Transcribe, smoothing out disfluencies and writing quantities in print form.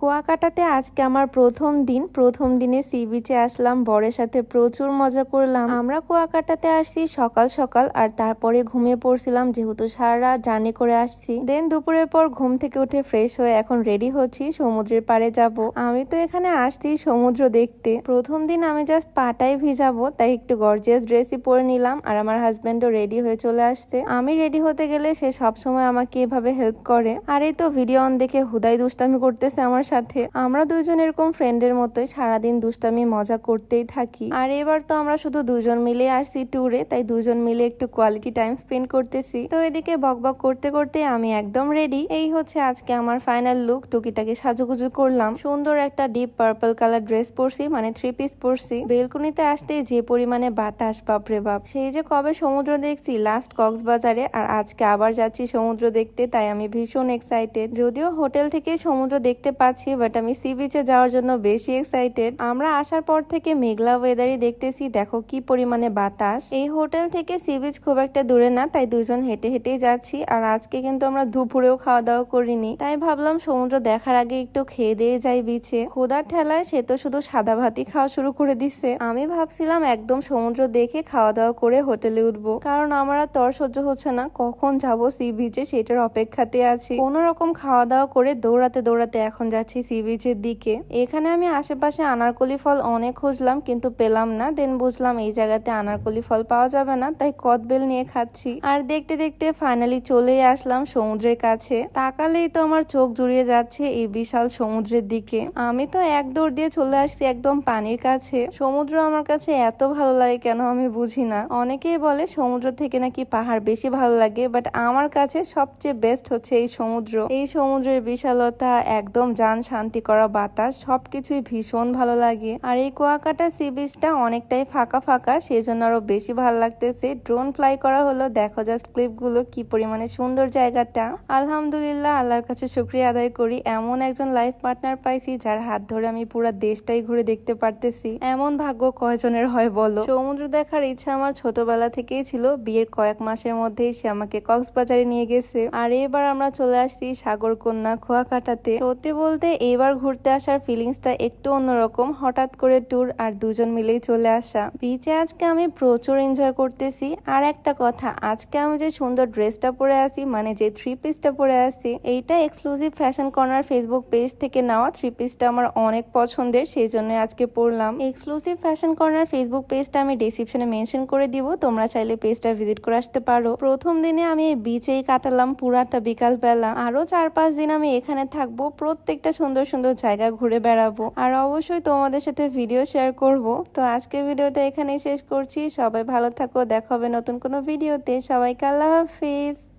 কুয়াকাটাতে আজকে আমার প্রথম দিনে সি বিচে আসলাম, বরের সাথে প্রচুর মজা করলাম। আমরা কুয়াকাটাতে আসছি সকাল সকাল, আর তারপরে ঘুমিয়ে পড়ছিলাম যেহেতু সারা রাত জার্নি করে আসছি। দেন দুপুরের পর ঘুম থেকে উঠে ফ্রেশ হয়ে এখন রেডি হচ্ছি সমুদ্রের পাড়ে যাব। আমি তো এখানে আসছি সমুদ্র দেখতে। প্রথম দিন আমি জাস্ট পাটাই ভিজাবো, তাই একটু গর্জিয়াস ড্রেসই পরে নিলাম, আর আমার হাজবেন্ডও রেডি হয়ে চলে আসছে। আমি রেডি হতে গেলে সে সবসময় আমাকে এভাবে হেল্প করে। আর এই তো ভিডিও অন দেখে হুদাই দুষ্টামি করতেছে আমার সাথে। আমরা দুজন এরকম ফ্রেন্ডের মতোই সারাদিন দুষ্টামি মজা করতেই থাকি। আর এবার তো আমরা শুধু দুজন মিলে আসছি ট্যুরে, তাই দুজন মিলে একটু কোয়ালিটি টাইম স্পেন্ড করতেছি। তো এদিকে বকবক করতে করতে আমি একদম রেডি। এই হচ্ছে আজকে আমার ফাইনাল লুক। টুকিটাকে সাজুগুজু করলাম, সুন্দর একটা ডিপ পার্পল কালার ড্রেস পরছি, মানে 3 পিস পরছি। বেলকুনিতে আসতে যে পরিমাণে বাতাস, বাপরে বাপ। সেই যে কবে সমুদ্র দেখছি লাস্ট কক্সবাজারে, আর আজকে আবার যাচ্ছি সমুদ্র দেখতে, তাই আমি ভীষণ এক্সাইটেড। যদিও হোটেল থেকে সমুদ্র দেখতে পাচ্ছি, বাট আমি সি বিচে যাওয়ার জন্য বেশি এক্সাইটেড। আমরা আসার পর থেকে মেঘলা ওয়েদারই দেখতেছি, দেখো কি পরিমাণে বাতাস। এই হোটেল থেকে সি বিচ খুব একটা দূরে না, তাই দুজন হেঁটে হেঁটেই যাচ্ছি। আর আজকে কিন্তু আমরা দুপুরেও খাওয়া দাওয়া করিনি, তাই ভাবলাম সমুদ্র দেখার আগে একটু খেয়ে দিয়ে যাই বিচে। খোদার ঠেলায় সে তো শুধু সাদা ভাতই খাওয়া শুরু করে দিচ্ছে। আমি ভাবছিলাম একদম সমুদ্র দেখে খাওয়া দাওয়া করে হোটেলে উঠবো, কারণ আমার আর তর সহ্য হচ্ছে না কখন যাবো সি বিচে, সেটার অপেক্ষাতে আছি। কোন রকম খাওয়া দাওয়া করে দৌড়াতে দৌড়াতে এখন যাচ্ছি সি বিচের দিকে। এখানে আমি আশেপাশে আনারকলি ফল অনেক খুঁজলাম কিন্তু পেলাম না। দেন বুঝলাম এই জায়গাতে আনারকলি ফল পাওয়া যাবে না, তাই কদবেল নিয়ে খাচ্ছি। আর দেখতে দেখতে ফাইনালি চলেই আসলাম সমুদ্রের কাছে। তাকালেই তো আমার চোখ জুড়িয়ে যাচ্ছে এই বিশাল সমুদ্রের দিকে। আমি তো এক দৌড় দিয়ে চলে আসছি একদম পানির কাছে। সমুদ্র আমার কাছে এত ভালো লাগে কেন আমি বুঝি না। অনেকেই বলে সমুদ্র থেকে নাকি পাহাড় বেশি ভালো লাগে, বাট আমার কাছে সবচেয়ে বেস্ট হচ্ছে এই সমুদ্র। এই সমুদ্রের বিশালতা, একদম জান শান্তি করা বাতাস, সবকিছুই ভীষণ ভালো লাগে। আর এই কুয়াকাটা সি বিচটা অনেকটাই ফাঁকা ফাঁকা, সেজন্য আরো বেশি ভালো লাগতেছে। ড্রোন ফ্লাই করা হলো, দেখো জাস্ট ক্লিপ গুলো কি পরিমাণে সুন্দর জায়গাটা। আলহামদুলিল্লাহ, আল্লাহর কাছে শুকরিয়া আদায় করি এমন একজন লাইফ পার্টনার পাইছি যার হাত ধরে আমি পুরো দেশটাই ঘুরে দেখতে পারতেছি। এমন ভাগ্য কয়জনের হয় বলো। সমুদ্র দেখার ইচ্ছা আমার ছোটবেলা থেকেই ছিল। বিয়ের কয়েক মাসের মধ্যেই সে আমাকে কক্সবাজারে নিয়ে গেছে। আর এবার আমরা চলে আসছি সাগরকন্যা কুয়াকাটাতে। সত্যি বলতে এবার ঘুরতে আসার ফিলিংসটা একটু অন্যরকম। হঠাৎ করে ট্যুর আর দুজন মিলেই চলে আসা। বিচে আজকে আমি প্রচুর এনজয় করতেছি। আর একটা কথা, আজকে আমি যে সুন্দর ড্রেসটা পরে আছি, মানে যে 3 পিসটা পরে আছি, এইটা exclusive fashion corner Facebook page থেকে নেওয়া। 3 পিসটা আমার অনেক পছন্দের, সেই জন্য আজকে পরলাম। এক্সক্লুসিভ ফ্যাশন কর্নার ফেসবুক পেজটা আমি ডেসক্রিপশনে মেনশন করে দিব, তোমরা চাইলে পেজটা ভিজিট করে আসতে পারো। প্রথম দিনে আমি এই বিচেই কাটালাম পুরাটা বিকাল বেলা। আরো 4-5 দিন আমি এখানে থাকবো, প্রত্যেকটা সুন্দর সুন্দর জায়গা ঘুরে বেড়াবো, আর অবশ্যই তোমাদের সাথে ভিডিও শেয়ার করব। তো আজকে ভিডিওটা এখানেই শেষ করছি। সবাই ভালো থাকো, দেখা হবে নতুন কোনো ভিডিওতে। সবাইকে আল্লাহ হাফিজ।